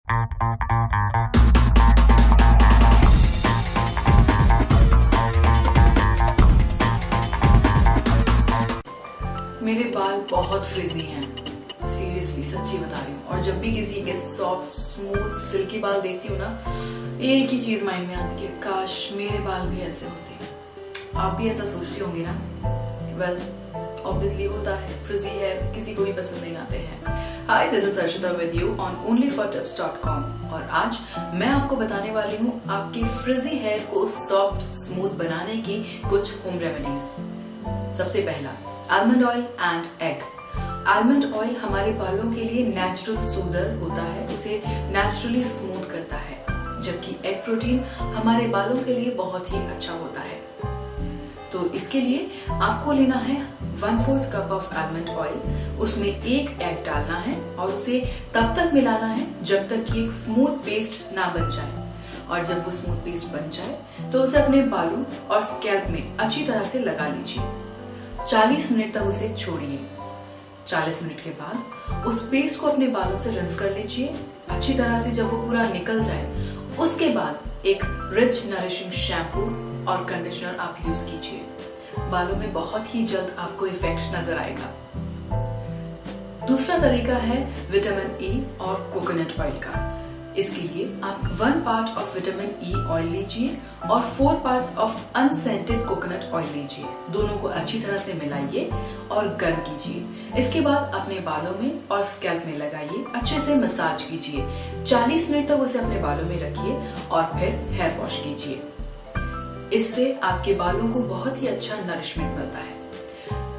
मेरे बाल बहुत फ्रिजी हैं, सीरियसली सच्ची बता रही हूँ। और जब भी किसी के सॉफ्ट स्मूथ सिल्की बाल देखती हूँ ना, एक ही चीज माइंड में आती है, काश मेरे बाल भी ऐसे होते। आप भी ऐसा सोचती होंगी ना? वेल, ऑब्वियसली होता है, फ्रिजी हेयर किसी को भी पसंद नहीं आते हैं। Hi, this is Arshita with you on onlyfortips.com और आज मैं आपको बताने वाली हूँ आपकी फ्रिजी हेयर को सॉफ्ट स्मूथ बनाने की कुछ होम रेमेडीज। सबसे पहला, almond oil and egg. Almond oil हमारे बालों के लिए नेचुरल सूदर होता है, उसे नेचुरली स्मूथ करता है, जबकि एग प्रोटीन हमारे बालों के लिए बहुत ही अच्छा होता है। तो इसके लिए आपको लेना है 1/4 कप ऑफ आलमंड ऑयल, उसमें एक एग डालना है और उसे तब तक मिलाना है जब तक कि एक स्मूथ पेस्ट ना बन जाए। और जब वो स्मूथ पेस्ट बन जाए तो उसे अपने बालों और स्कैल्प में अच्छी तरह से लगा लीजिए। 40 मिनट तक उसे छोड़िए। 40 मिनट के बाद उस पेस्ट को अपने बालों से रिंस कर लीजिए अच्छी तरह से। जब वो पूरा निकल जाए उसके बाद एक रिच नरिशिंग शैम्पू और कंडीशनर आप यूज कीजिए। बालों में बहुत ही जल्द आपको इफेक्ट नजर आएगा। दूसरा तरीका है विटामिन ई और कोकोनट ऑयल का। इसके लिए आप 1 part of vitamin E oil लीजिए और 4 parts of unscented coconut oil लीजिए। दोनों को अच्छी तरह से मिलाइए और गर्म कीजिए। इसके बाद अपने बालों में और स्कैल्प में लगाइए, अच्छे से मसाज कीजिए। 40 मिनट तक उसे अपने बालों में रखिए और फिर हेयर वॉश कीजिए। इससे आपके बालों को बहुत ही अच्छा नरिशमेंट मिलता है।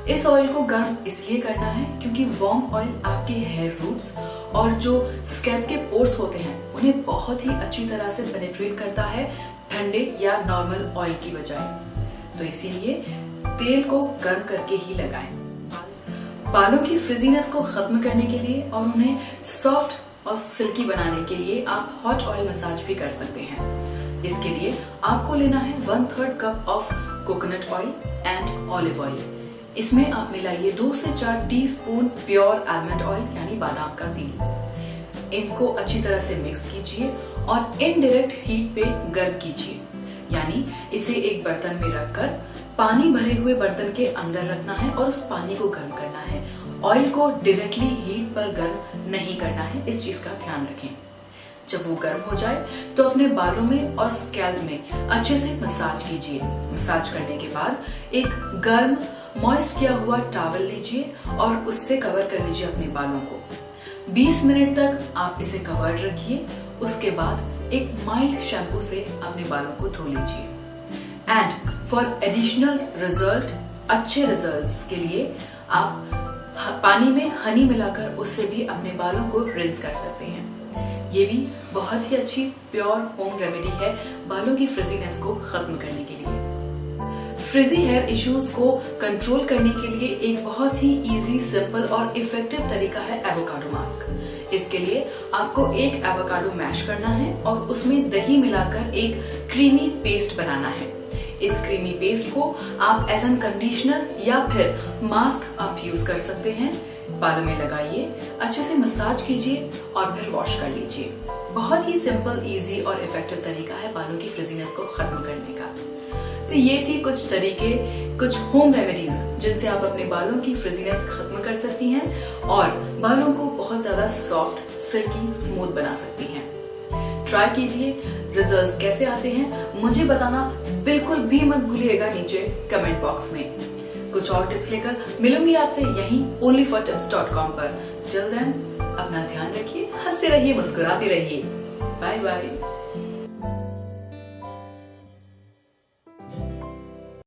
इस ऑयल को गर्म इसलिए करना है क्योंकि वार्म ऑयल आपके हेयर रूट्स और जो स्कैल्प के पोर्स होते हैं उन्हें बहुत ही अच्छी तरह से पेनिट्रेट करता है ठंडे या नॉर्मल ऑयल की बजाय। तो इसीलिए तेल को गर्म करके ही लगाएं। बालों की फ्रिजीनेस को खत्म करने के लिए और उन्हें सॉफ्ट और सिल्की बनाने के लिए आप हॉट ऑयल मसाज भी कर सकते हैं। इसके लिए आपको लेना है 1/3 cup of coconut oil and olive oil. इसमें आप मिलाइए 2 से 4 टीस्पून प्योर आलमंड ऑयल यानी बादाम का तेल। इनको अच्छी तरह से मिक्स कीजिए और इनडायरेक्ट हीट पे गर्म कीजिए, यानी इसे एक बर्तन में रखकर पानी भरे हुए बर्तन के अंदर रखना है और उस पानी को गर्म करना है। ऑयल को डायरेक्टली हीट पर गर्म नहीं करना है, इस चीज का ध्यान रखें। जब वो गर्म हो जाए तो अपने बालों में और स्कैल्प में अच्छे से मसाज कीजिए। मसाज करने के बाद एक गर्म मॉइस्ट किया हुआ टॉवल लीजिए और उससे कवर कर लीजिए अपने बालों को। 20 मिनट तक आप इसे कवर्ड रखिए। उसके बाद एक माइल्ड शैम्पू से अपने बालों को धो लीजिए। एंड फॉर एडिशनल रिजल्ट, अच्छे रिजल्ट्स के लिए आप पानी में हनी मिलाकर उससे भी अपने बालों को रिंस कर सकते हैं। ये भी बहुत ही अच्छी प्योर होम रेमेडी है बालों की फ्रिजीनेस को खत्म करने के लिए। फ्रिजी हेयर इश्यूज को कंट्रोल करने के लिए एक बहुत ही इजी, सिंपल और इफेक्टिव तरीका है एवोकाडो मास्क। इसके लिए आपको एक एवोकाडो मैश करना है और उसमें दही मिलाकर एक क्रीमी पेस्ट बनाना है। इस क्रीमी पेस्ट को आप एज एन कंडीशनर या फिर मास्क आप यूज कर सकते हैं। बालों में लगाइए, अच्छे से मसाज कीजिए और फिर वॉश कर लीजिए। बहुत ही सिंपल, इजी और इफेक्टिव तरीका है बालों की फ्रिजीनेस को खत्म करने का। तो ये थी कुछ तरीके, कुछ होम रेमेडीज जिनसे आप अपने बालों की फ्रिजीनेस खत्म कर सकती हैं और बालों को बहुत ज्यादा सॉफ्ट, सिल्की, स्मूथ बना सकती हैं। ट्राई कीजिए, रिजल्ट्स कैसे आते हैं मुझे बताना बिल्कुल भी मत भूलिएगा नीचे कमेंट बॉक्स में। कुछ और टिप्स लेकर मिलूंगी आपसे यहीं onlyfortips.com पर। टिल देन अपना ध्यान रखिए, हंसते रहिए, मुस्कुराते रहिए। Bye bye.